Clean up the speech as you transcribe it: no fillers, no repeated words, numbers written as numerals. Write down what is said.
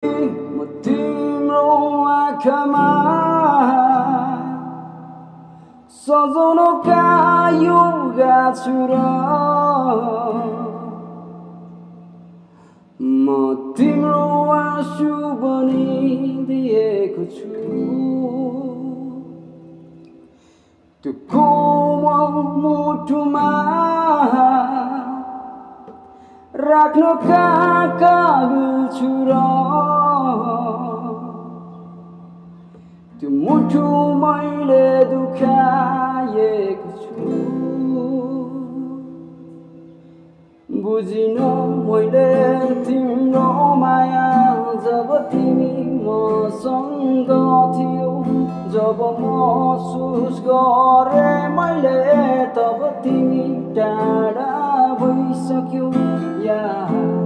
म तिम्रो आँखामा सजाउनका योगा छु र म तिम्रो आँसु बनिदिएको छु त्यो कोमल मुटुमा राख्नका काबिल छु र त्यो मुटु मैले दुखाएको छु बुझिन मैले तिम्रो माया जब तिमी मसँग थियौ जब महसुस गरे मैले तब तिमी टाढा भइसक्यौ यार